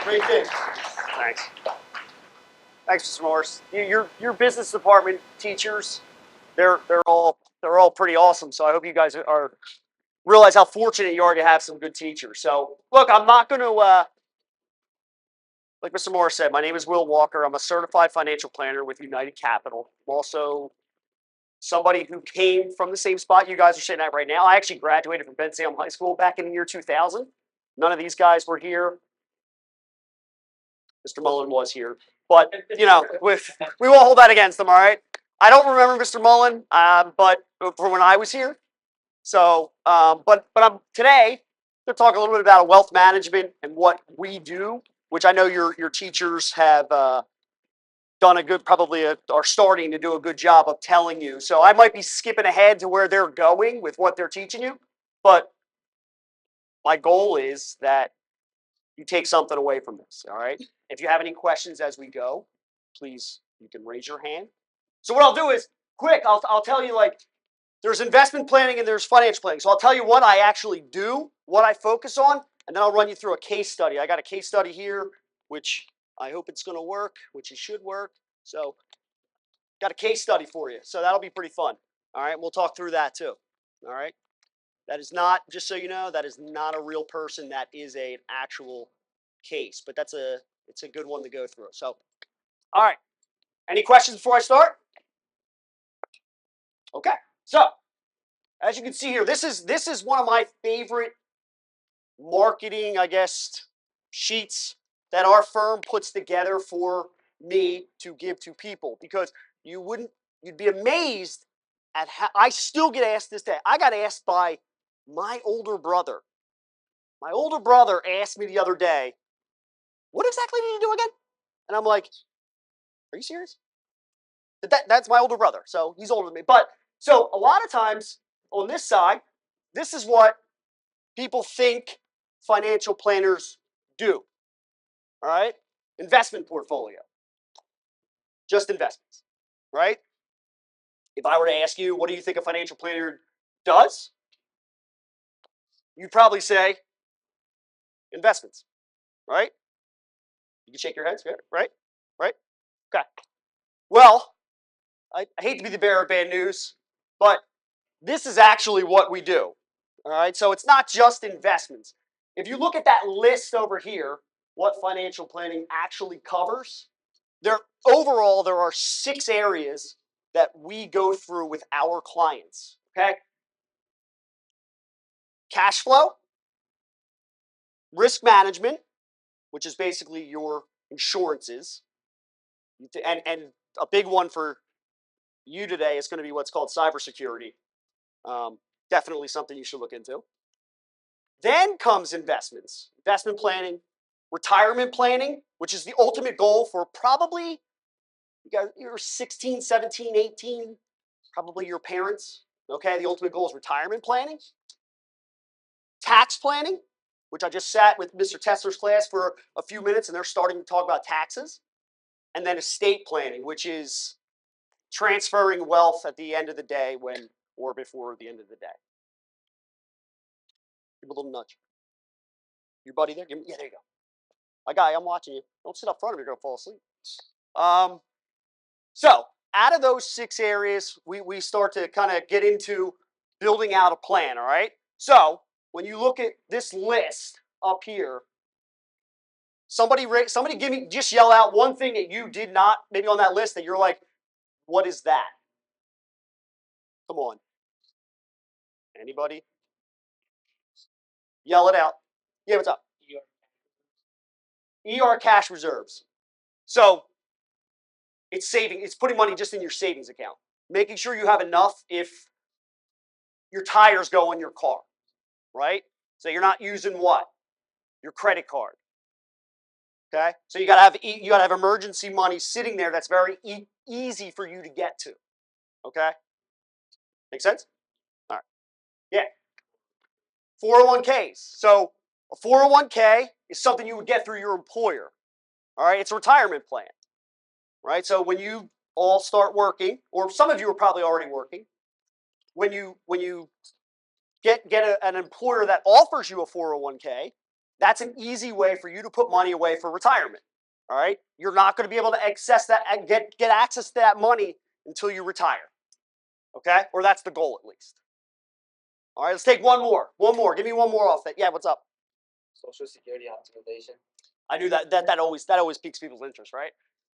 Great thing. Thanks. Thanks, Mr. Morris. Your business department teachers, they're all pretty awesome. So I hope you guys are realize how fortunate you are to have some good teachers. So look, I'm not going to like Mr. Morris said. My name is Will Walker. I'm a certified financial planner with United Capital. I'm also somebody who came from the same spot you guys are sitting at right now. I actually graduated from Ben Salem High School back in the year 2000. None of these guys were here. Mr. Mullen was here, but we won't hold that against them. All right. I don't remember Mr. Mullen, but from when I was here. So, but I'm today to talk a little bit about wealth management and what we do, which I know your teachers have done a good, are starting to do a good job of telling you. So I might be skipping ahead to where they're going with what they're teaching you, but my goal is that you take something away from this. All right. If you have any questions as we go, please, you can raise your hand. So what I'll do is quick, I'll tell you, like, there's investment planning and there's financial planning. So I'll tell you what I actually do, what I focus on, and then I'll run you through a case study. I got a case study here, which I hope it's going to work, which it should work. So got a case study for you. So that'll be pretty fun. All right. We'll talk through that too. All right. That is not, just so you know, that is not a real person. That is an actual case, but it's a good one to go through. So, all right. Any questions before I start? Okay. So, as you can see here, this is one of my favorite marketing, I guess, sheets that our firm puts together for me to give to people, because you'd be amazed at how I still get asked this day. I got asked by my older brother. My older brother asked me the other day, "What exactly did you do again?" And I'm like, "Are you serious?" That's my older brother, so he's older than me. But so a lot of times on this side, this is what people think financial planners do. All right, investment portfolio, just investments, right? If I were to ask you, what do you think a financial planner does? You'd probably say investments, right? You can shake your heads, right? Right? Okay. Well, I hate to be the bearer of bad news, but this is actually what we do. All right. So it's not just investments. If you look at that list over here, what financial planning actually covers, there are 6 areas that we go through with our clients. Okay. Cash flow, risk management, which is basically your insurances, and a big one for you today is going to be what's called cybersecurity. Definitely something you should look into. Then comes investments, investment planning, retirement planning, which is the ultimate goal for probably you're 16, 17, 18, probably your parents. Okay, the ultimate goal is retirement planning. Tax planning, which I just sat with Mr. Tessler's class for a few minutes, and they're starting to talk about taxes. And then estate planning, which is transferring wealth at the end of the day or before the end of the day. Give a little nudge. Your buddy there? Yeah, there you go. My guy, I'm watching you. Don't sit up front of me, you're going to fall asleep. So out of those 6 areas, we start to kind of get into building out a plan, all right? So when you look at this list up here, somebody just yell out one thing that you did not, maybe on that list, that you're like, what is that? Come on. Anybody? Yell it out. Yeah, what's up? ER cash reserves. So it's putting money just in your savings account, making sure you have enough if your tires go in your car, right? So you're not using what? Your credit card. Okay? So you gotta have emergency money sitting there that's very easy for you to get to. Okay? Make sense? All right. Yeah. 401ks. So a 401k is something you would get through your employer. All right? It's a retirement plan. Right? So when you all start working, or some of you are probably already working, when you get an employer that offers you a 401k, That's an easy way for you to put money away for retirement. All right? You're not going to be able to access that, get access to that money until you retire. Okay? Or that's the goal at least. All right, let's take one more. One more. Give me one more off that. Yeah, what's up? Social Security optimization. I knew that always piques people's interest, right?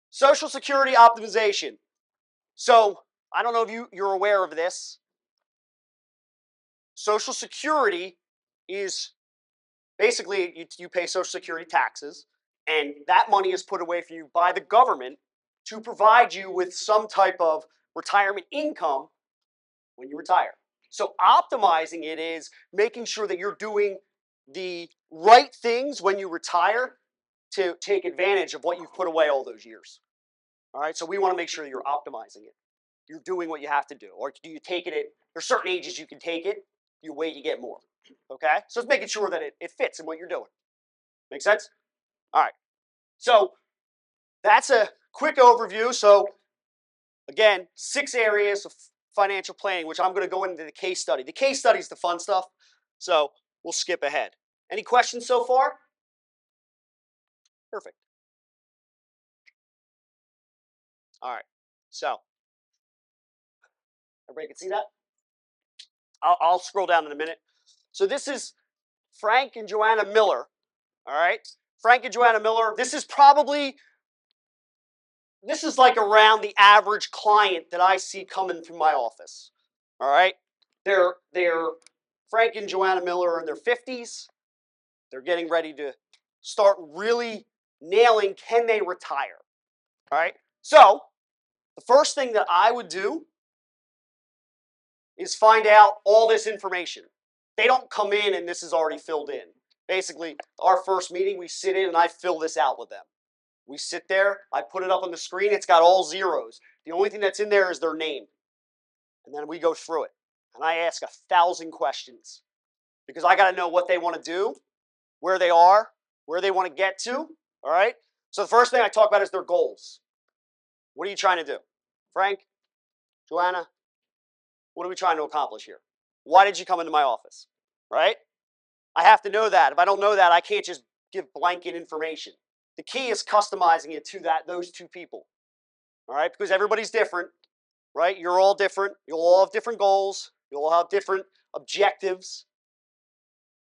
Social Security optimization. So I don't know if you're aware of this. Social Security is basically you pay Social Security taxes, and that money is put away for you by the government to provide you with some type of retirement income when you retire. So optimizing it is making sure that you're doing the right things when you retire to take advantage of what you've put away all those years. All right, so we want to make sure that you're optimizing it. You're doing what you have to do. Or do you take it at, there's certain ages you can take it, you wait, you get more. Okay, so it's making sure that it fits in what you're doing. Make sense? All right, so that's a quick overview. So again, 6 areas of financial planning, which I'm going to go into the case study. The case study is the fun stuff, so we'll skip ahead. Any questions so far? Perfect. All right, so everybody can see that? I'll scroll down in a minute. So this is Frank and Joanna Miller. All right, Frank and Joanna Miller. This is like around the average client that I see coming through my office. All right, they're Frank and Joanna Miller are in their 50s. They're getting ready to start really nailing, can they retire? All right, so the first thing that I would do is find out all this information. They don't come in and this is already filled in. Basically, our first meeting, we sit in and I fill this out with them. We sit there, I put it up on the screen, it's got all zeros. The only thing that's in there is their name. And then we go through it. And I ask 1,000 questions because I got to know what they want to do, where they are, where they want to get to. All right? So the first thing I talk about is their goals. What are you trying to do? Frank, Joanna, what are we trying to accomplish here? Why did you come into my office? Right? I have to know that. If I don't know that, I can't just give blanket information. The key is customizing it to those two people. All right? Because everybody's different, right? You're all different. You'll all have different goals. You'll all have different objectives.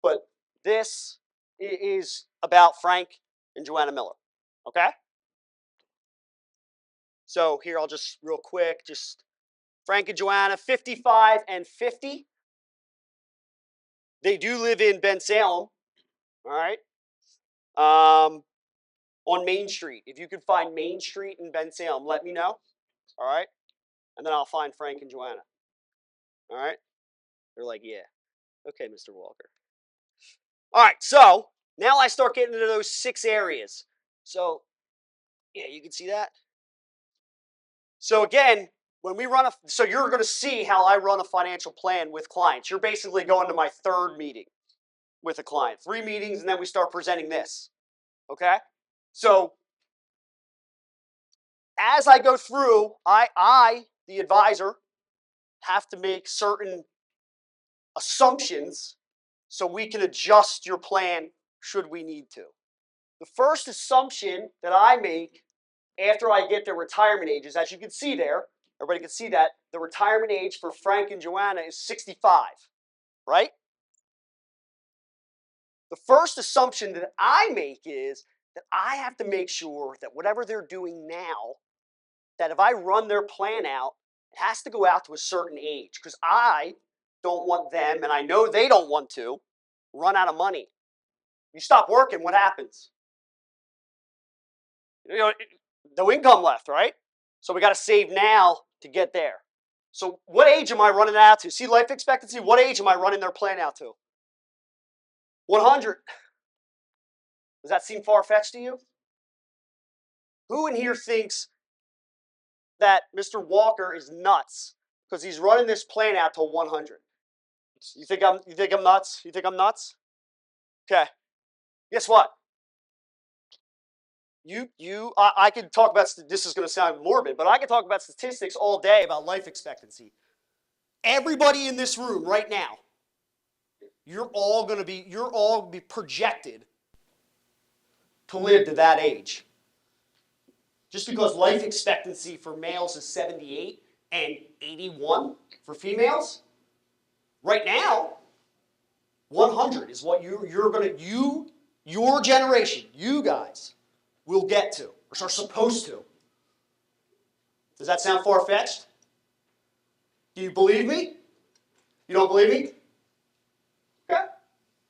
But this is about Frank and Joanna Miller. Okay? So here I'll just real quick, just Frank and Joanna, 55 and 50. They do live in Bensalem. All right? On Main Street. If you can find Main Street in Bensalem, let me know. All right? And then I'll find Frank and Joanna. All right? They're like, yeah. Okay, Mr. Walker. All right, so now I start getting into those 6 areas. So, yeah, you can see that. So again, when we run so you're going to see how I run a financial plan with clients. You're basically going to my 3rd meeting with a client. 3 meetings, and then we start presenting this. Okay? So as I go through, I, the advisor, have to make certain assumptions so we can adjust your plan should we need to. The first assumption that I make after I get their retirement ages, as you can see there, everybody can see that, the retirement age for Frank and Joanna is 65, right? The first assumption that I make is that I have to make sure that whatever they're doing now, that if I run their plan out, it has to go out to a certain age because I don't want them, and I know they don't want to, run out of money. You stop working, what happens? You know, no income left, right? So we got to save now to get there. So what age am I running out to? See life expectancy? What age am I running their plan out to? 100. Does that seem far-fetched to you? Who in here thinks that Mr. Walker is nuts because he's running this plan out to 100? You think I'm nuts? You think I'm nuts? Okay. Guess what? I could talk about, this is going to sound morbid, but I could talk about statistics all day about life expectancy. Everybody in this room right now, you're all be projected to live to that age. Just because life expectancy for males is 78 and 81 for females, right now, 100 is what your generation, you guys, will get to, or are supposed to. Does that sound far-fetched? Do you believe me? You don't believe me? Okay.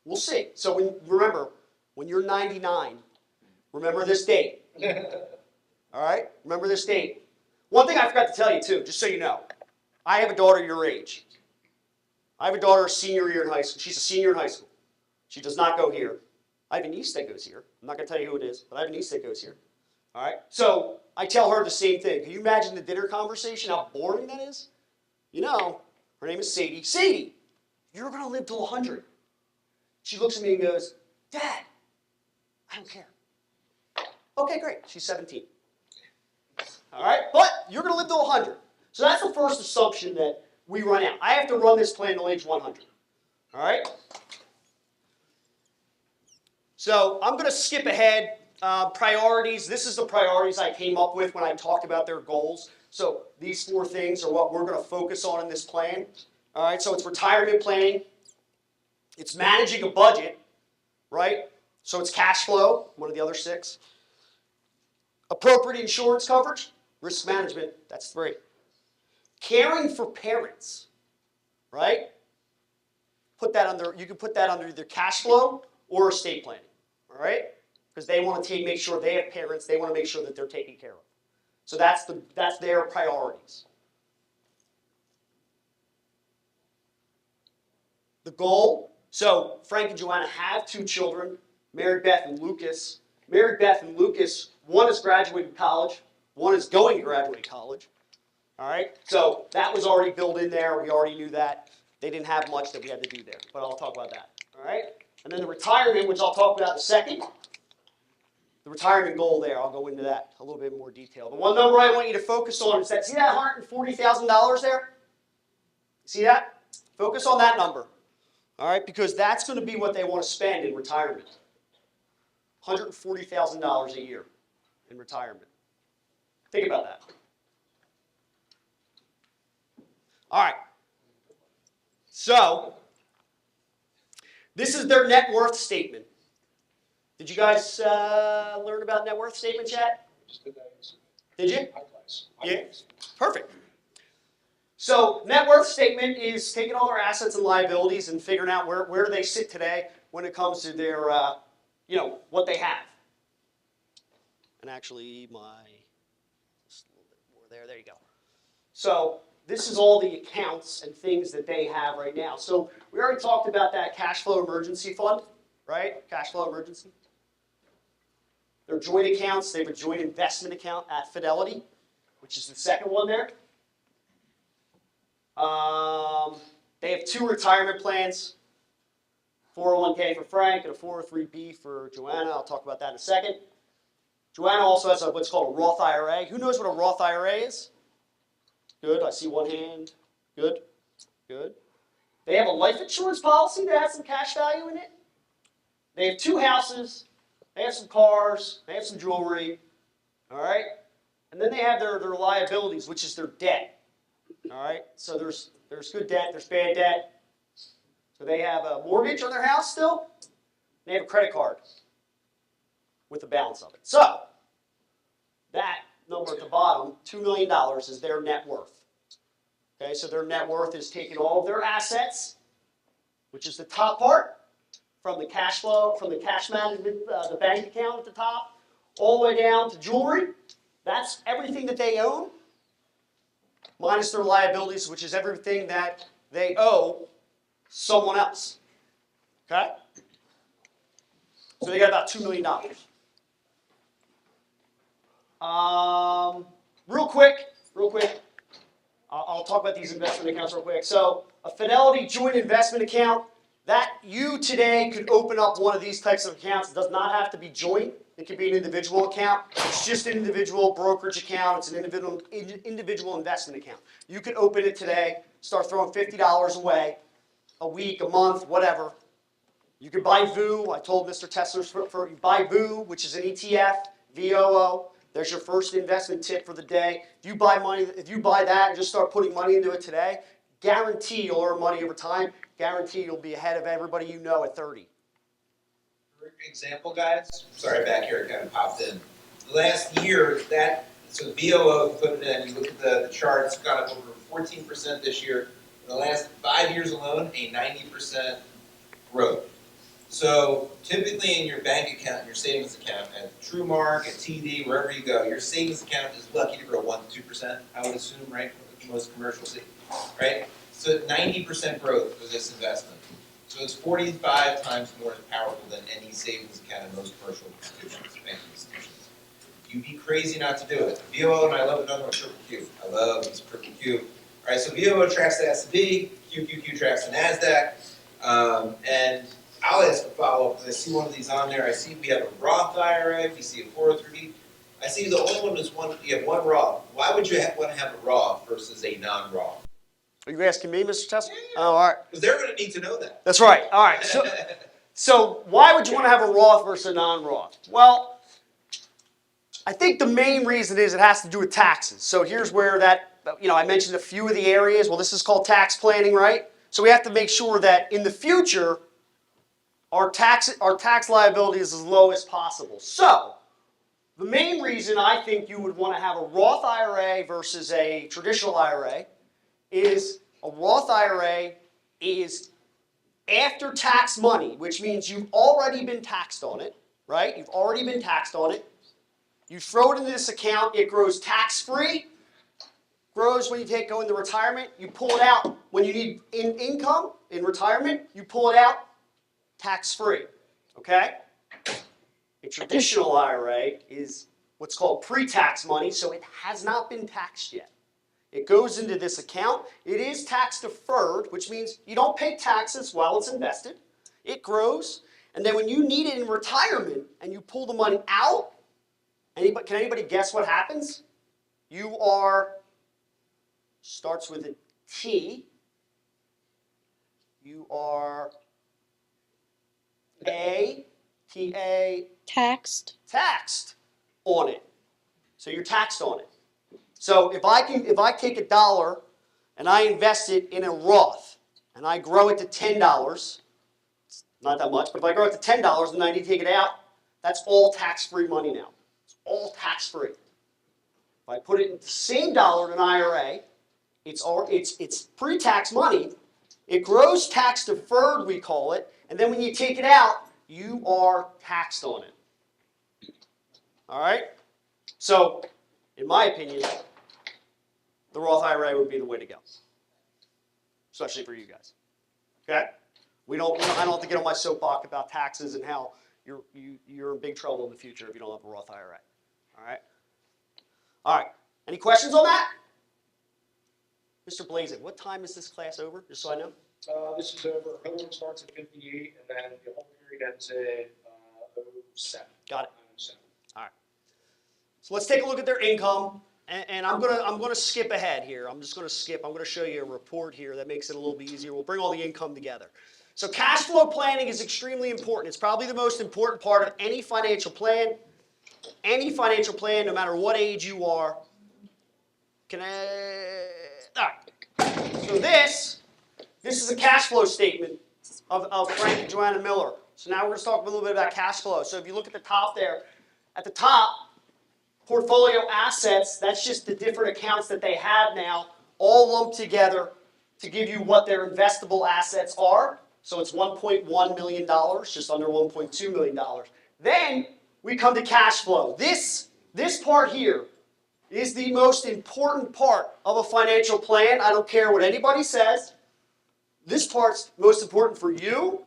We'll see. So remember, when you're 99, remember this date. All right? Remember this date. One thing I forgot to tell you, too, just so you know. I have a daughter your age. I have a daughter senior year in high school. She's a senior in high school. She does not go here. I have a niece that goes here. I'm not going to tell you who it is, but I have a niece that goes here. All right? So I tell her the same thing. Can you imagine the dinner conversation, how boring that is? You know, her name is Sadie. Sadie, you're going to live till 100. She looks at me and goes, Dad, I don't care. Okay, great. She's 17. All right? But you're going to live till 100. So that's the first assumption that we run out. I have to run this plan till age 100. All right? So I'm going to skip ahead. Priorities. This is the priorities I came up with when I talked about their goals. So these 4 things are what we're going to focus on in this plan. All right? So it's retirement planning. It's managing a budget, right? So it's cash flow, one of the other 6. Appropriate insurance coverage, risk management, that's 3. Caring for parents, right? Put that under, you can put that under either cash flow or estate planning, all right? Because they want to make sure they have parents, they want to make sure that they're taken care of. So that's their priorities. The goal, so Frank and Joanna have 2 children, Mary Beth and Lucas. Mary Beth and Lucas, one is graduating college, one is going to graduate college. All right, so that was already built in there. We already knew that. They didn't have much that we had to do there, but I'll talk about that. All right, and then the retirement, which I'll talk about in a second. The retirement goal there, I'll go into that a little bit more detail. The one number I want you to focus on is that, see that $140,000 there? See that? Focus on that number. All right, because that's going to be what they want to spend in retirement. $140,000 a year in retirement. Think about that. All right. So, this is their net worth statement. Did you guys learn about net worth statements yet? Did you? Yeah. Perfect. So, net worth statement is taking all their assets and liabilities and figuring out where they sit today when it comes to their, what they have. And actually, just a little bit more there. There you go. So, this is all the accounts and things that they have right now. So we already talked about that cash flow emergency fund, right? Cash flow emergency. Their joint accounts, they have a joint investment account at Fidelity, which is the second one there. They have 2 retirement plans, 401k for Frank and a 403b for Joanna. I'll talk about that in a second. Joanna also has what's called a Roth IRA. Who knows what a Roth IRA is? Good, I see one hand. Good, good. They have a life insurance policy that has some cash value in it. They have 2 houses. They have some cars. They have some jewelry. All right? And then they have their liabilities, which is their debt. All right? So there's good debt. There's bad debt. So they have a mortgage on their house still. They have a credit card with the balance of it. So that number at the bottom, $2 million, is their net worth. Okay, so their net worth is taking all of their assets, which is the top part, from the cash flow, from the cash management, the bank account at the top, all the way down to jewelry. That's everything that they own, minus their liabilities, which is everything that they owe someone else. Okay? So they got about $2 million. Real quick, I'll talk about these investment accounts real quick. So a Fidelity joint investment account, that you today could open up one of these types of accounts. It does not have to be joint. It could be an individual account. It's just an individual brokerage account. It's an individual investment account. You could open it today, start throwing $50 away, a week, a month, whatever. You can buy VOO. I told Mr. Tesler for buy VOO, which is an ETF, VOO. There's your first investment tip for the day. If you buy that and just start putting money into it today, guarantee you'll earn money over time. Guarantee you'll be ahead of everybody you know at 30. For example, guys, sorry back here, it kind of popped in. The last year, so VOO, if you put it in, you look at the chart, it's gone up over 14% this year. In the last 5 years alone, a 90% growth. So typically in your bank account, your savings account, at TrueMark, at TD, wherever you go, your savings account is lucky to grow 1 to 2%, I would assume, right? Most commercial savings, right? So 90% growth for this investment. So it's 45 times more powerful than any savings account in most commercial institutions, banking institutions. You'd be crazy not to do it. VOO, and I love another one, Triple Q. I love this Triple Q. All right, so VOO tracks the S&P, QQQ tracks the NASDAQ, and I'll ask a follow-up, because I see one of these on there. I see we have a Roth IRA, we see a 403B. I see the only one is you have one Roth. Why would you want to have a Roth versus a non-Roth? Are you asking me, Mr. Tesler? Yeah. Oh, all right. Because they're going to need to know that. That's right. All right. So why would you want to have a Roth versus a non-Roth? Well, I think the main reason is it has to do with taxes. So here's where I mentioned a few of the areas. Well, this is called tax planning, right? So we have to make sure that in the future, our tax liability is as low as possible. So the main reason I think you would want to have a Roth IRA versus a traditional IRA is a Roth IRA is after tax money, which means you've already been taxed on it, right? You've already been taxed on it. You throw it into this account, it grows tax-free, grows when you go into retirement. You pull it out when you need income in retirement, you pull it out tax-free, okay? A traditional IRA is what's called pre-tax money, so it has not been taxed yet. It goes into this account. It is tax deferred, which means you don't pay taxes while it's invested. It grows, and then when you need it in retirement and you pull the money out, can anybody guess what happens? You starts with a T. You are Taxed. taxed on it. So you're taxed on it. So if I take $1 and I invest it in a Roth and I grow it to $10, it's not that much, but if I grow it to $10 and I need to take it out, that's all tax-free money now. It's all tax-free. If I put it in the same dollar in an IRA, it's pre-tax money. It grows tax deferred, we call it, and then when you take it out, you are taxed on it. All right? So, in my opinion, the Roth IRA would be the way to go, especially for you guys. Okay? I don't have to get on my soapbox about taxes and how you're in big trouble in the future if you don't have a Roth IRA. All right? All right. Any questions on that? Mr. Blazek, what time is this class over, just so I know? This is over. Homework starts at 58, and then the whole period ends at 07. Got it. 07. All right. So let's take a look at their income, and I'm gonna skip ahead here. I'm just gonna skip. I'm gonna show you a report here that makes it a little bit easier. We'll bring all the income together. So cash flow planning is extremely important. It's probably the most important part of any financial plan. Any financial plan, no matter what age you are. All right. So this is a cash flow statement of Frank and Joanna Miller. So now we're going to talk a little bit about cash flow. So if you look at the top there, at the top, portfolio assets, that's just the different accounts that they have now, all lumped together to give you what their investable assets are. So it's $1.1 million, just under $1.2 million. Then we come to cash flow. This part here is the most important part of a financial plan. I don't care what anybody says. This part's most important for you,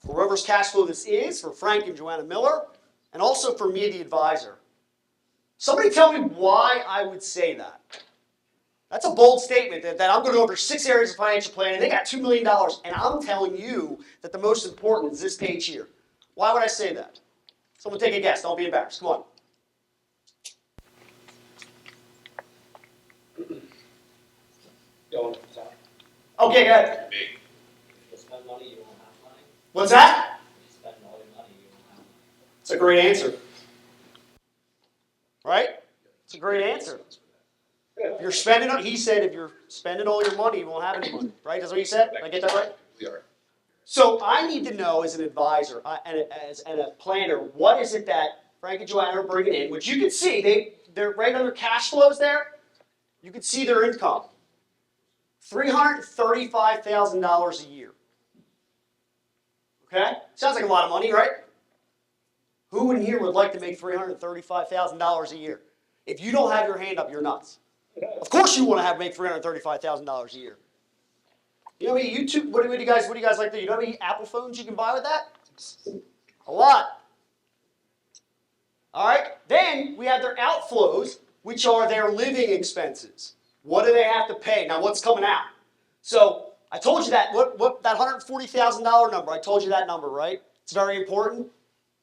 for whoever's cash flow this is, for Frank and Joanna Miller, and also for me, the advisor. Somebody tell me why I would say that. That's a bold statement that I'm going to go over 6 areas of financial planning. They got $2 million, and I'm telling you that the most important is this page here. Why would I say that? Someone take a guess. Don't be embarrassed. Come on. Going to the top. Okay, go ahead. You spend money, you won't have money. What's that? You spend all your money, you don't have. It's a great answer. Right? It's a great answer. If you're spending, he said, if you're spending all your money, you won't have any money. Right? That's what he said? Did I get that right? We are. So I need to know as an advisor and a planner, what is it that Frank and Joanna are bringing in, which you can see, they're right under cash flows there. You can see their income. $335,000 a year. Okay? Sounds like a lot of money, right? Who in here would like to make $335,000 a year? If you don't have your hand up, you're nuts. Of course you want to make $335,000 a year. You know how many YouTube, what do you guys like to do? You know how many Apple phones you can buy with that? A lot. All right? Then we have their outflows, which are their living expenses. What do they have to pay? Now what's coming out? So I told you that, what that $140,000 number, I told you that number, right? It's very important,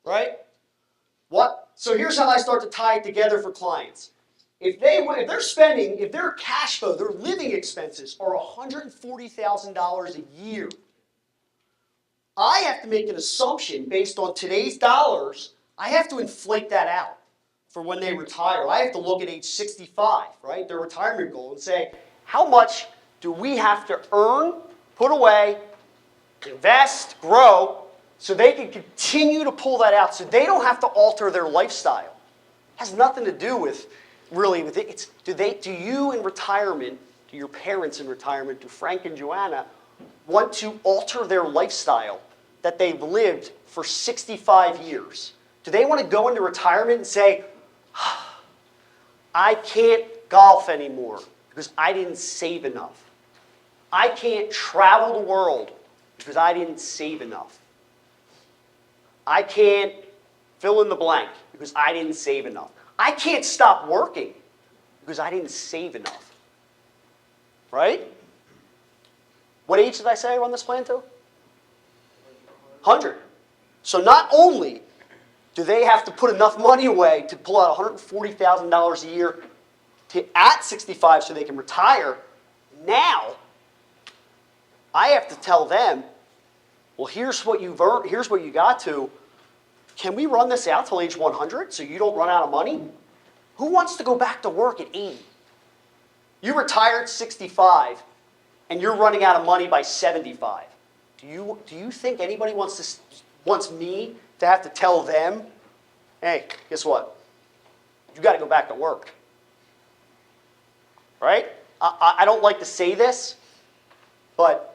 right? What? So here's how I start to tie it together for clients. If they're spending, if their cash flow, their living expenses are $140,000 a year, I have to make an assumption based on today's dollars. I have to inflate that out for when they retire. I have to look at age 65, right, their retirement goal, and say, how much do we have to earn, put away, invest, grow, so they can continue to pull that out, so they don't have to alter their lifestyle. It has nothing to do with, really, with it. It's, do you in retirement, do your parents in retirement, do Frank and Joanna want to alter their lifestyle that they've lived for 65 years? Do they want to go into retirement and say, I can't golf anymore because I didn't save enough. I can't travel the world because I didn't save enough. I can't fill in the blank because I didn't save enough. I can't stop working because I didn't save enough. Right? What age did I say I run this plan to? 100. So not only do they have to put enough money away to pull out $140,000 a year at 65 so they can retire, now I have to tell them, well, here's what you've earned, here's what you got to. Can we run this out till age 100 so you don't run out of money? Who wants to go back to work at 80? You retire at 65 and you're running out of money by 75. Do you think anybody wants me to have to tell them, hey, guess what? You got to go back to work. Right? I don't like to say this, but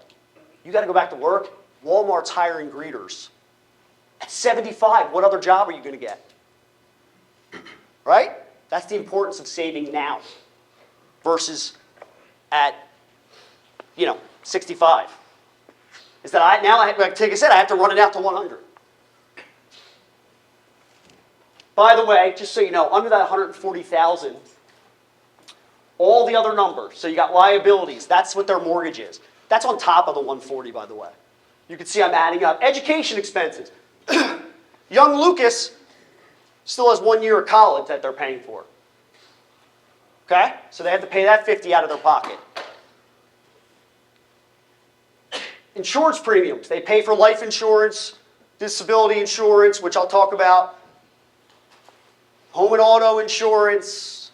you got to go back to work. Walmart's hiring greeters. At 75, what other job are you going to get? Right? That's the importance of saving now versus at, 65. Is that like I said, I have to run it out to 100. By the way, just so you know, under that 140,000, all the other numbers, so you got liabilities, that's what their mortgage is. That's on top of the 140, by the way. You can see I'm adding up. Education expenses. Young Lucas still has 1 year of college that they're paying for. Okay? So they have to pay that $50 out of their pocket. Insurance premiums. They pay for life insurance, disability insurance, which I'll talk about, home and auto insurance,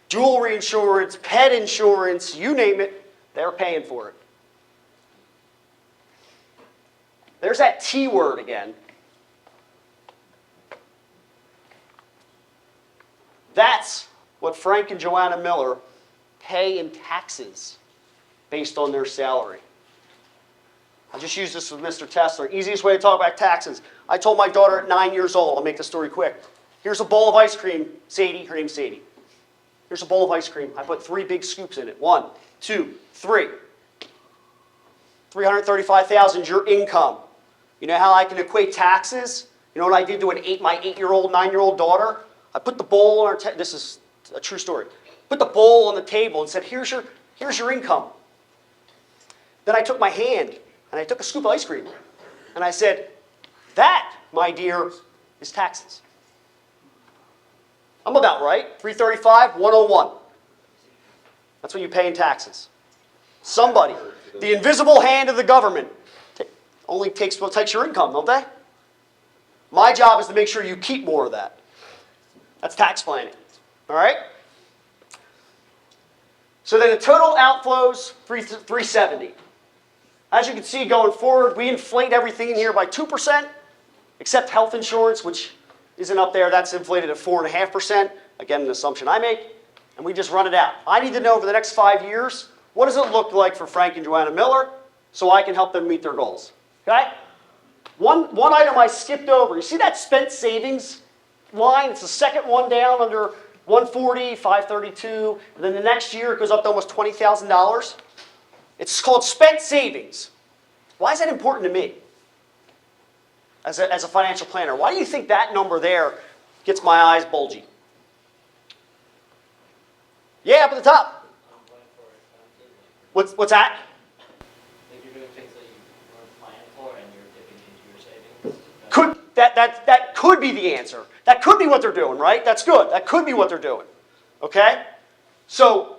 jewelry insurance, pet insurance, you name it, they're paying for it. There's that T word again. That's what Frank and Joanna Miller pay in taxes based on their salary. I'll just use this with Mr. Tessler. Easiest way to talk about taxes. I told my daughter at 9 years old, I'll make the story quick. Here's a bowl of ice cream, Sadie, her name's Sadie. Here's a bowl of ice cream. I put 3 big scoops in it. 1, 2, 3. $335,000 is your income. You know how I can equate taxes? You know what I did to my 8-year-old, 9-year-old daughter? I put the bowl on her this is a true story. Put the bowl on the table and said, here's your income. Then I took my hand and I took a scoop of ice cream and I said, that, my dear, is taxes. I'm about right. 335, 101. That's what you pay in taxes. Somebody, the invisible hand of the government, only takes what takes your income, don't they? My job is to make sure you keep more of that. That's tax planning. All right? So then the total outflows, 370. As you can see going forward, we inflate everything in here by 2%, except health insurance, which isn't up there. That's inflated at 4.5%. Again, an assumption I make. And we just run it out. I need to know over the next 5 years, what does it look like for Frank and Joanna Miller so I can help them meet their goals. Okay? One item I skipped over. You see that spent savings line? It's the second one down under 140, 532. And then the next year it goes up to almost $20,000. It's called spent savings. Why is that important to me as a financial planner? Why do you think that number there gets my eyes bulgy? Yeah, up at the top. I'm going for expenses. What's that? Like you're doing things that you weren't planning for and you're dipping into your savings. That could be the answer. That could be what they're doing, right? That's good. That could be what they're doing. Okay? So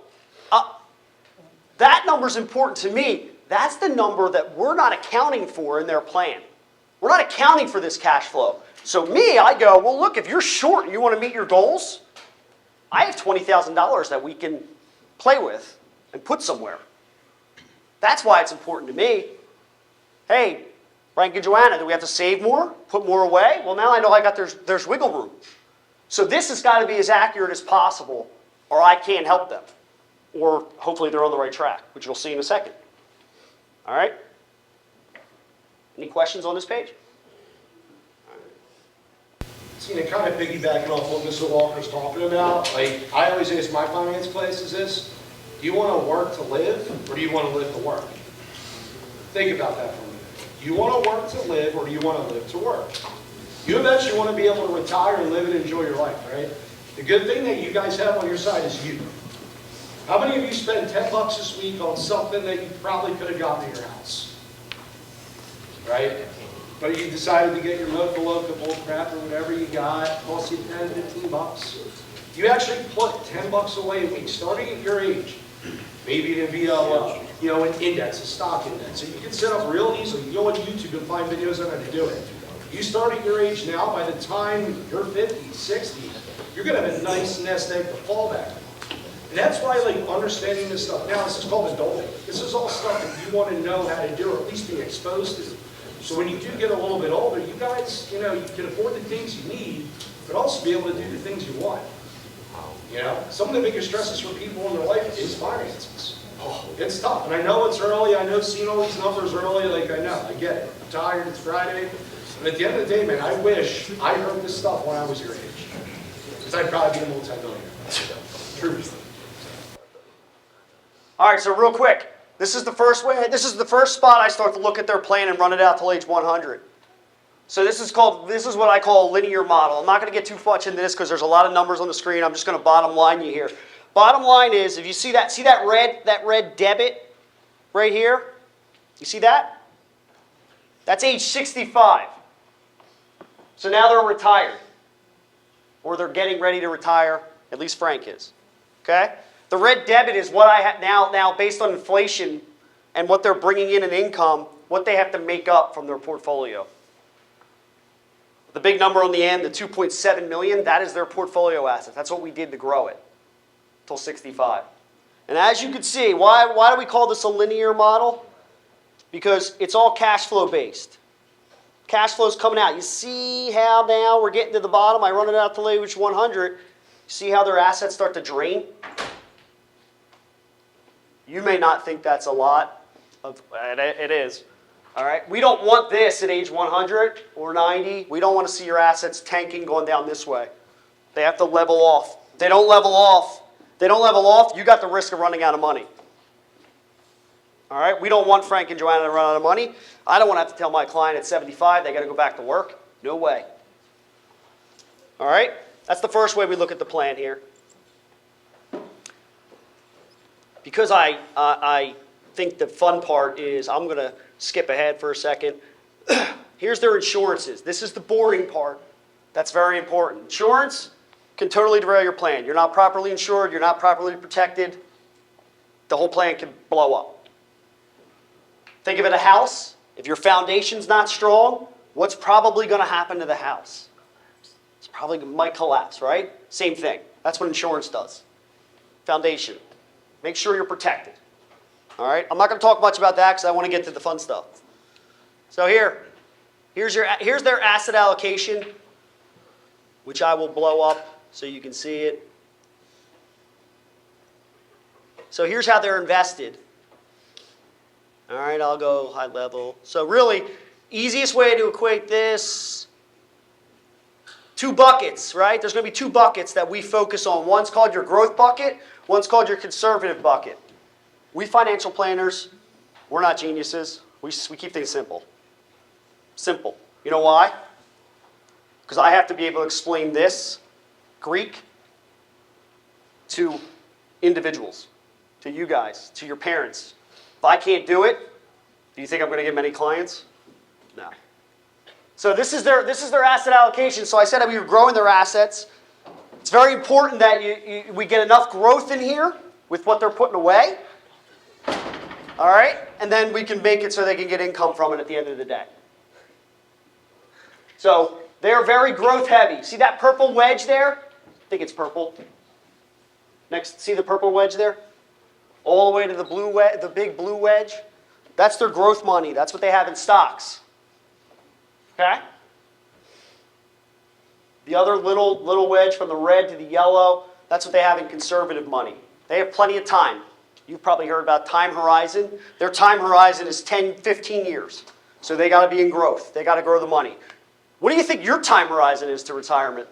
that number's important to me. That's the number that we're not accounting for in their plan. We're not accounting for this cash flow. So me, I go, well, look, if you're short and you want to meet your goals, I have $20,000 that we can play with and put somewhere. That's why it's important to me. Hey, Frank and Joanna, do we have to save more? Put more away? Well, now I know there's wiggle room. So this has got to be as accurate as possible, or I can't help them. Or hopefully they're on the right track, which you'll see in a second. All right? Any questions on this page? See, and kind of piggybacking off what Mr. Walker's talking about, like, I always ask my finance class is this, do you want to work to live, or do you want to live to work? Think about that for a minute. Do you want to work to live, or do you want to live to work? You eventually want to be able to retire and live and enjoy your life, right? The good thing that you guys have on your side is you. How many of you spend $10 this week on something that you probably could have gotten in your house? Right? But you decided to get your Mocha bull crap or whatever you got, cost you 10, 15 bucks. You actually put 10 bucks away a week, starting at your age. Maybe it'd be an index, a stock index. So you can set up real easily. You go on YouTube and find videos on how to do it. You start at your age now, by the time you're 50, 60, you're going to have a nice nest egg to fall back on. And that's why, like, understanding this stuff now, this is called adulting. This is all stuff that you want to know how to do, or at least be exposed to. So when you do get a little bit older, you guys, you can afford the things you need, but also be able to do the things you want. Some of the biggest stresses for people in their life is finances. It's tough, and I know it's early. I know seeing all these numbers early, like, I know, I get it. I'm tired, it's Friday. But at the end of the day, man, I wish I heard this stuff when I was your age. Because I'd probably be a multi-millionaire. Truth. All right, so real quick. This is the first way. This is the first spot I start to look at their plan and run it out till age 100. So this is what I call a linear model. I'm not going to get too much into this because there's a lot of numbers on the screen. I'm just going to bottom line you here. Bottom line is, if you see that red debit right here? You see that? That's age 65. So now they're retired, or they're getting ready to retire. At least Frank is. Okay. The red debit is what I have now based on inflation and what they're bringing in income, what they have to make up from their portfolio. The big number on the end, the 2.7 million, that is their portfolio assets. That's what we did to grow it till 65. And as you can see, why do we call this a linear model? Because it's all cash flow based. Cash flow is coming out. You see how now we're getting to the bottom. I run it out till age 100. You see how their assets start to drain? You may not think that's a lot. It is. All right? We don't want this at age 100 or 90. We don't want to see your assets tanking going down this way. They have to level off. If they don't level off, you got the risk of running out of money. All right? We don't want Frank and Joanna to run out of money. I don't want to have to tell my client at 75 they got to go back to work. No way. All right? That's the first way we look at the plan here. Because I think the fun part is, I'm going to skip ahead for a second. Here's their insurances. This is the boring part. That's very important. Insurance can totally derail your plan. You're not properly insured. You're not properly protected. The whole plan can blow up. Think of it a house. If your foundation's not strong, what's probably going to happen to the house? It's probably might collapse, right? Same thing. That's what insurance does. Foundation. Make sure you're protected. All right? I'm not going to talk much about that because I want to get to the fun stuff. So here's their asset allocation, which I will blow up so you can see it. So here's how they're invested. All right, I'll go high level. So really, easiest way to equate this, 2 buckets, right? There's going to be 2 buckets that we focus on. One's called your growth bucket. One's called your conservative bucket. We financial planners, we're not geniuses. We keep things simple. Simple. You know why? Because I have to be able to explain this Greek to individuals, to you guys, to your parents. If I can't do it, do you think I'm going to get many clients? No. So this is their asset allocation. So I said that we were growing their assets. It's very important that we get enough growth in here with what they're putting away. All right? And then we can make it so they can get income from it at the end of the day. So they're very growth heavy. See that purple wedge there? I think it's purple. Next, see the purple wedge there? All the way to the blue the big blue wedge. That's their growth money. That's what they have in stocks. Okay? The other little wedge from the red to the yellow, that's what they have in conservative money. They have plenty of time. You've probably heard about time horizon. Their time horizon is 10, 15 years. So they got to be in growth. They got to grow the money. What do you think your time horizon is to retirement?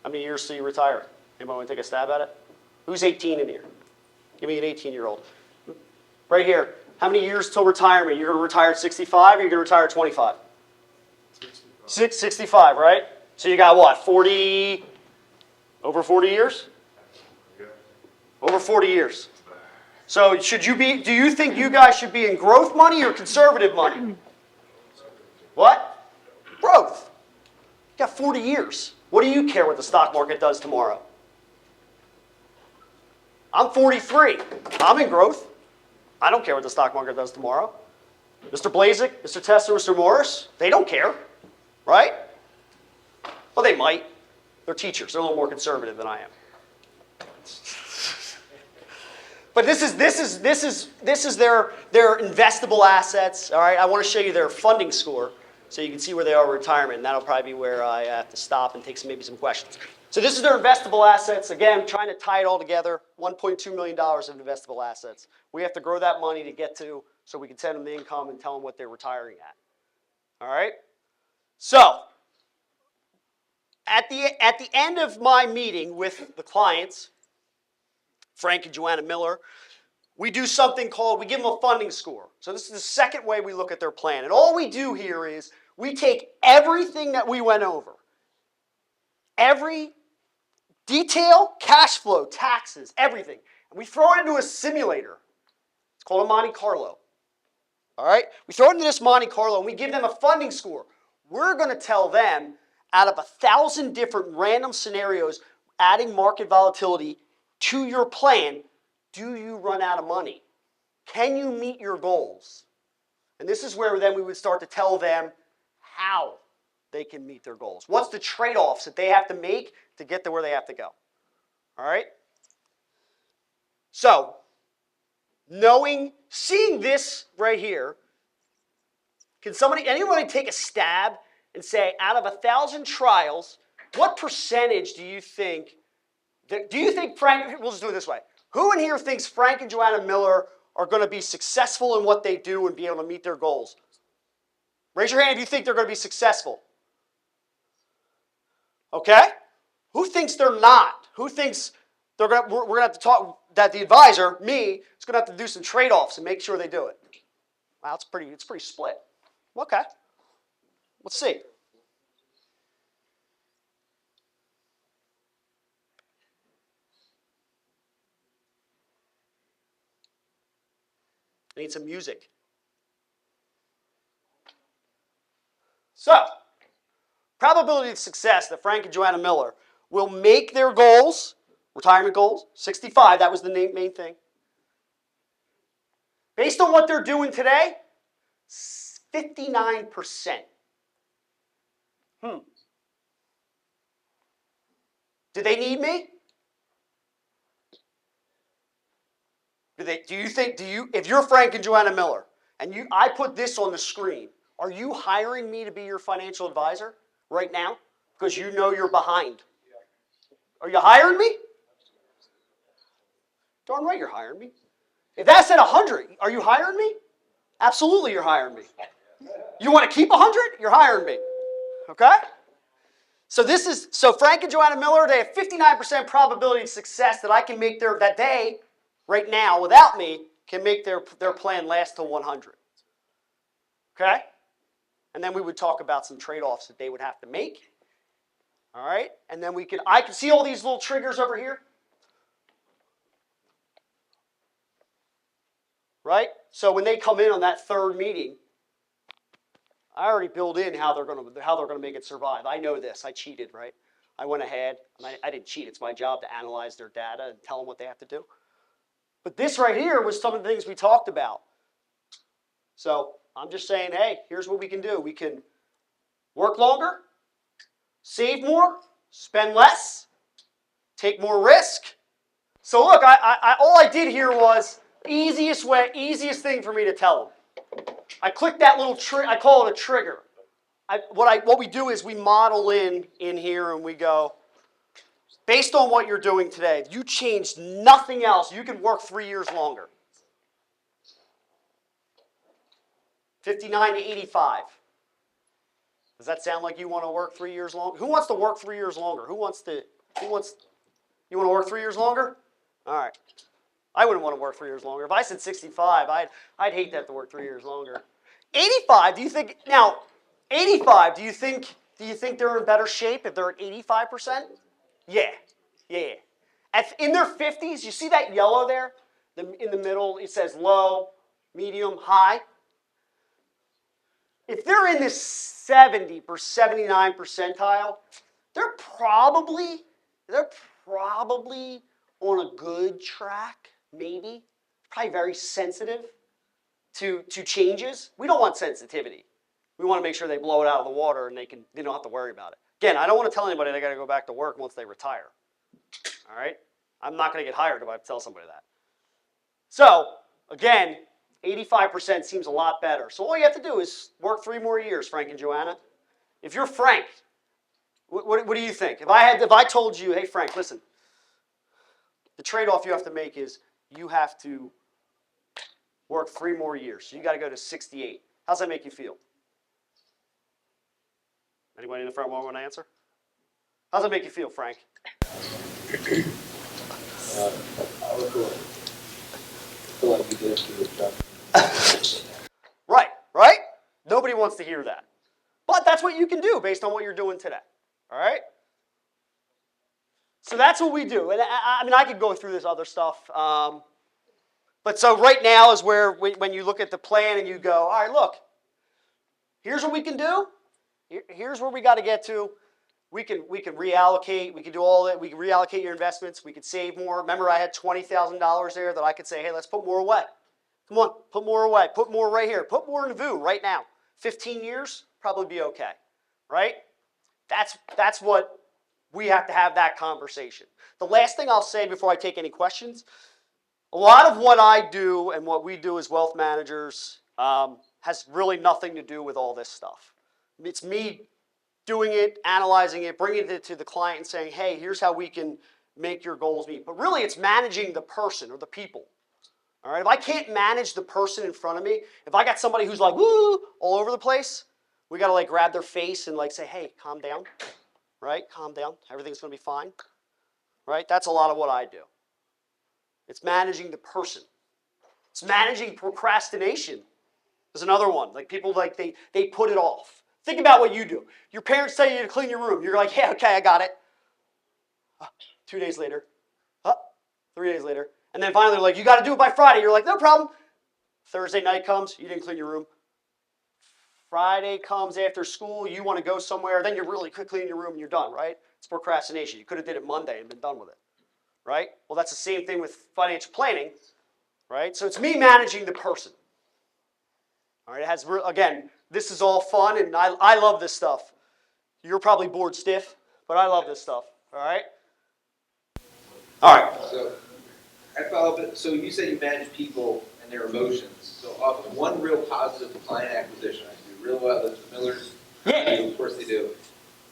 How many years till you retire? Anybody want to take a stab at it? Who's 18 in here? Give me an 18-year-old. Right here. How many years till retirement? You're going to retire at 65 or you're going to retire at 25? 65, right? So you got what, 40, over 40 years? Over 40 years. So do you think you guys should be in growth money or conservative money? What? Growth. You got 40 years. What do you care what the stock market does tomorrow? I'm 43. I'm in growth. I don't care what the stock market does tomorrow. Mr. Blazik, Mr. Tester, Mr. Morris, they don't care, right? Well, they might. They're teachers. They're a little more conservative than I am. But this is their investable assets. All right, I want to show you their funding score so you can see where they are in retirement, and that'll probably be where I have to stop and take maybe some questions. So this is their investable assets. Again, trying to tie it all together. $1.2 million of investable assets. We have to grow that money to get to so we can send them the income and tell them what they're retiring at. All right. So at the end of my meeting with the clients, Frank and Joanna Miller, we do something called, we give them a funding score. So this is the second way we look at their plan. And all we do here is we take everything that we went over, every detail, cash flow, taxes, everything, and we throw it into a simulator. It's called a Monte Carlo. All right? We throw it into this Monte Carlo and we give them a funding score. We're going to tell them out of 1,000 different random scenarios, adding market volatility to your plan, do you run out of money? Can you meet your goals? And this is where then we would start to tell them how they can meet their goals. What's the trade-offs that they have to make to get to where they have to go? All right? So, seeing this right here, can anybody take a stab and say, out of 1,000 trials, what percentage do you think Frank, we'll just do it this way. Who in here thinks Frank and Joanna Miller are going to be successful in what they do and be able to meet their goals? Raise your hand if you think they're going to be successful. Okay? Who thinks they're not? Who thinks we're going to have to talk, that the advisor, me, is going to have to do some trade-offs and make sure they do it? Wow, it's pretty split. Okay. Let's see. I need some music. So, probability of success that Frank and Joanna Miller will make their goals, retirement goals, 65, that was the main thing. Based on what they're doing today, 59%. Do they need me? If you're Frank and Joanna Miller, and I put this on the screen, are you hiring me to be your financial advisor right now? Because you know you're behind. Are you hiring me? Darn right you're hiring me. If that's at 100, are you hiring me? Absolutely you're hiring me. You want to keep 100? You're hiring me. Okay? So Frank and Joanna Miller, they have 59% probability of success that I can make that they, right now, without me, can make their plan last to 100. Okay? And then we would talk about some trade-offs that they would have to make. All right? And then I can see all these little triggers over here. Right? So when they come in on that third meeting, I already build in how they're going to make it survive. I know this. I cheated, right? I went ahead, and I didn't cheat. It's my job to analyze their data and tell them what they have to do. But this right here was some of the things we talked about. So I'm just saying, hey, here's what we can do. We can work longer, save more, spend less, take more risk. So look, all I did here was easiest thing for me to tell them. I click that little trigger. I call it a trigger. What we do is we model in here and we go, based on what you're doing today, if you changed nothing else, you can work 3 years longer. 59 to 85. Does that sound like you want to work 3 years longer? Who wants to work 3 years longer? You want to work 3 years longer? All right. I wouldn't want to work 3 years longer. If I said 65, I'd hate that to work 3 years longer. 85, do you think they're in better shape if they're at 85%? Yeah. In their 50s, you see that yellow there? In the middle, it says low, medium, high. If they're in this 70 or 79 percentile, they're probably on a good track, maybe. Probably very sensitive to changes. We don't want sensitivity. We want to make sure they blow it out of the water and they don't have to worry about it. Again, I don't want to tell anybody they got to go back to work once they retire. All right? I'm not going to get hired if I tell somebody that. So, again, 85% seems a lot better. So all you have to do is work 3 more years, Frank and Joanna. If you're Frank, what do you think? If I told you, hey, Frank, listen, the trade-off you have to make is you have to work 3 more years. So you got to go to 68. How's that make you feel? Anybody in the front want to answer? How's that make you feel, Frank? I would feel like you did a good job. Right? Nobody wants to hear that. But that's what you can do based on what you're doing today. All right? So that's what we do. And I could go through this other stuff. But so right now is where when you look at the plan and you go, all right, look, here's what we can do. Here's where we got to get to. We can reallocate. We can do all that. We can reallocate your investments. We could save more. Remember, I had $20,000 there that I could say, hey, let's put more away. Come on, put more away. Put more right here. Put more in VU right now. 15 years, probably be okay, right? That's what we have to have that conversation. The last thing I'll say before I take any questions, a lot of what I do and what we do as wealth managers has really nothing to do with all this stuff. It's me doing it, analyzing it, bringing it to the client and saying, hey, here's how we can make your goals meet. But really, it's managing the person or the people. All right, if I can't manage the person in front of me, if I got somebody who's like, woo, all over the place, we got to like grab their face and like say, hey, calm down, right? Calm down. Everything's going to be fine, right? That's a lot of what I do. It's managing the person. It's managing procrastination. There's another one. Like people like they put it off. Think about what you do. Your parents tell you to clean your room. You're like, yeah, okay, I got it. 2 days later. 3 days later. And then finally they're like, you got to do it by Friday. You're like, no problem. Thursday night comes, you didn't clean your room. Friday comes after school, you want to go somewhere, then you're really quick cleaning your room and you're done, right? It's procrastination. You could have did it Monday and been done with it, right? Well, that's the same thing with financial planning. right? So it's me managing the person. All right, it has, again, this is all fun, and I love this stuff. You're probably bored stiff, but I love this stuff, all right? All right. So, I follow up, so you said you manage people and their emotions. So off of one real positive client acquisition, I do real well at the Millers. Yeah. Of course they do.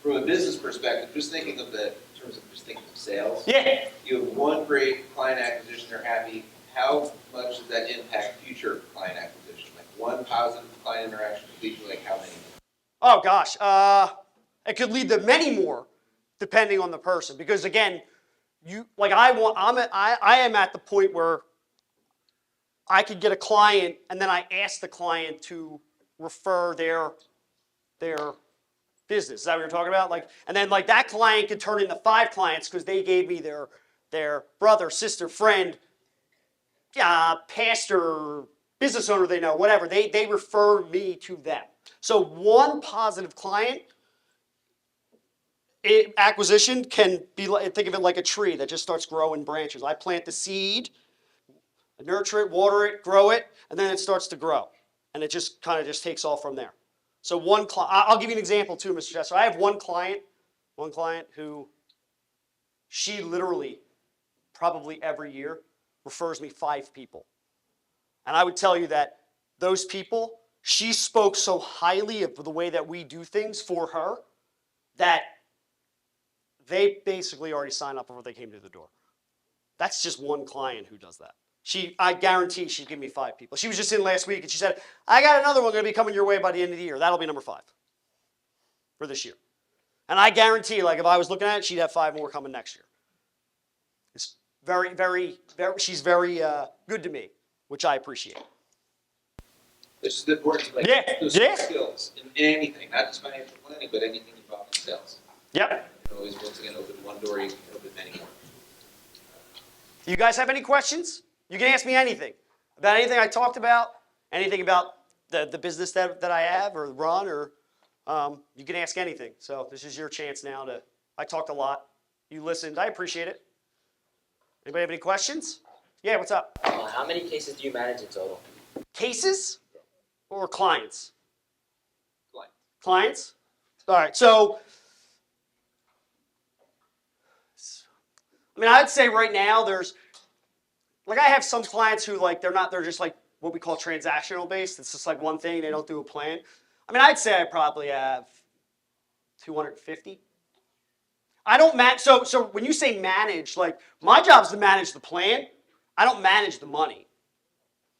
From a business perspective, just thinking of the, in terms of just thinking of sales. Yeah. You have one great client acquisition, they're happy. How much does that impact future client acquisition? Like one positive client interaction could lead to like how many? Oh, gosh. It could lead to many more, depending on the person. Because, again, I am at the point where I could get a client, and then I ask the client to refer their business. Is that what you're talking about? And then that client could turn into 5 clients because they gave me their brother, sister, friend, pastor, business owner they know, whatever. They refer me to them. So one positive client acquisition can be, think of it like a tree that just starts growing branches. I plant the seed, I nurture it, water it, grow it, and then it starts to grow. And it just kind of just takes off from there. So I'll give you an example too, Mr. Chester. I have one client who, she literally, probably every year, refers me 5 people. And I would tell you that those people, she spoke so highly of the way that we do things for her that they basically already signed up before they came to the door. That's just one client who does that. I guarantee she'd give me 5 people. She was just in last week and she said, I got another one going to be coming your way by the end of the year. That'll be number 5 for this year. And I guarantee, if I was looking at it, she'd have 5 more coming next year. It's very, very, very, she's very good to me, which I appreciate. It's just important to those skills in anything, not just financial planning, but anything involving sales. Yep. You can always, once again, open one door, you can open many more. Do you guys have any questions? You can ask me anything about anything I talked about, anything about the business that I have or run, or you can ask anything. So this is your chance now I talked a lot. You listened. I appreciate it. Anybody have any questions? Yeah, what's up? How many cases do you manage in total? Cases or clients? Client. Clients? All right, so I'd say right now there's, I have some clients who they're just what we call transactional based. It's just one thing, they don't do a plan. I'd say I probably have 250. I don't manage, so when you say manage, my job is to manage the plan. I don't manage the money.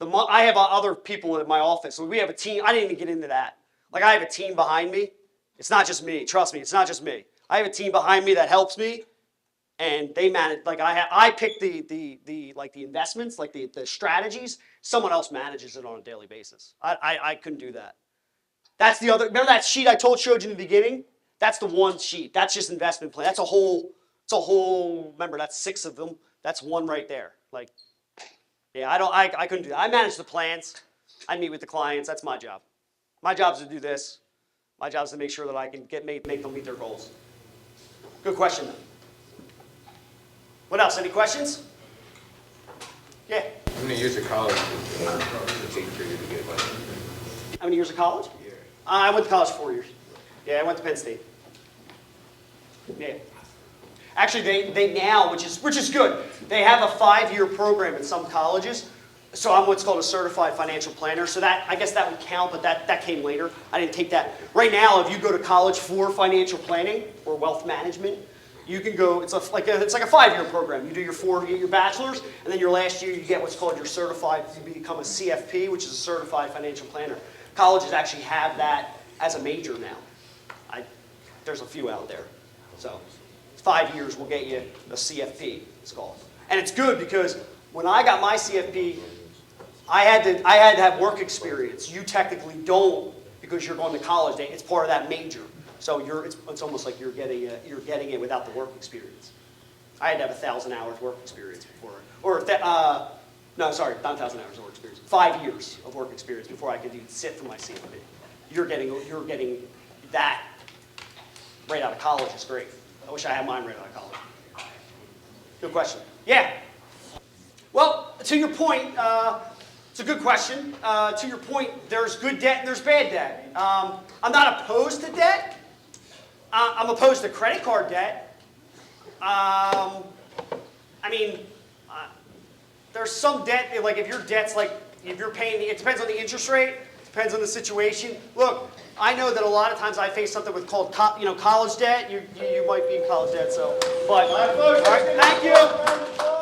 I have other people in my office. So we have a team. I didn't even get into that. I have a team behind me. It's not just me. Trust me, it's not just me. I have a team behind me that helps me, and they manage. I pick the investments, the strategies. Someone else manages it on a daily basis. I couldn't do that. That's the other. Remember that sheet I showed you in the beginning? That's the one sheet. That's just investment plan. That's a whole. Remember, that's 6 of them. That's one right there. I couldn't do that. I manage the plans. I meet with the clients. That's my job. My job is to do this. My job is to make sure that I can make them meet their goals. Good question, though. What else? Any questions? Yeah. How many years of college did it take for you to get money? How many years of college? Yeah. I went to college 4 years. Yeah, I went to Penn State. Yeah. Actually, they now, which is good, they have a 5-year program in some colleges. So I'm what's called a certified financial planner. So I guess that would count, but that came later. I didn't take that. Right now, if you go to college for financial planning or wealth management, you can go. It's like a 5-year program. You do you get your bachelor's, and then your last year you get what's called your certified. You become a CFP, which is a certified financial planner. Colleges actually have that as a major now. There's a few out there. So 5 years will get you a CFP. It's called, and it's good because when I got my CFP, I had to have work experience. You technically don't because you're going to college. It's part of that major. So it's almost like you're getting it without the work experience. I had to have 1,000 hours work experience before, no, sorry, not 1,000 hours of work experience. 5 years of work experience before I could even sit for my CFP. You're getting that right out of college. It's great. I wish I had mine right out of college. Good question. Yeah. Well, to your point, it's a good question. To your point, there's good debt and there's bad debt. I'm not opposed to debt. I'm opposed to credit card debt. I mean, there's some debt, like if your debt's like, if you're paying, it depends on the interest rate, depends on the situation. Look, I know that a lot of times I face something with called, college debt. You might be in college debt, so, but, all right, thank you.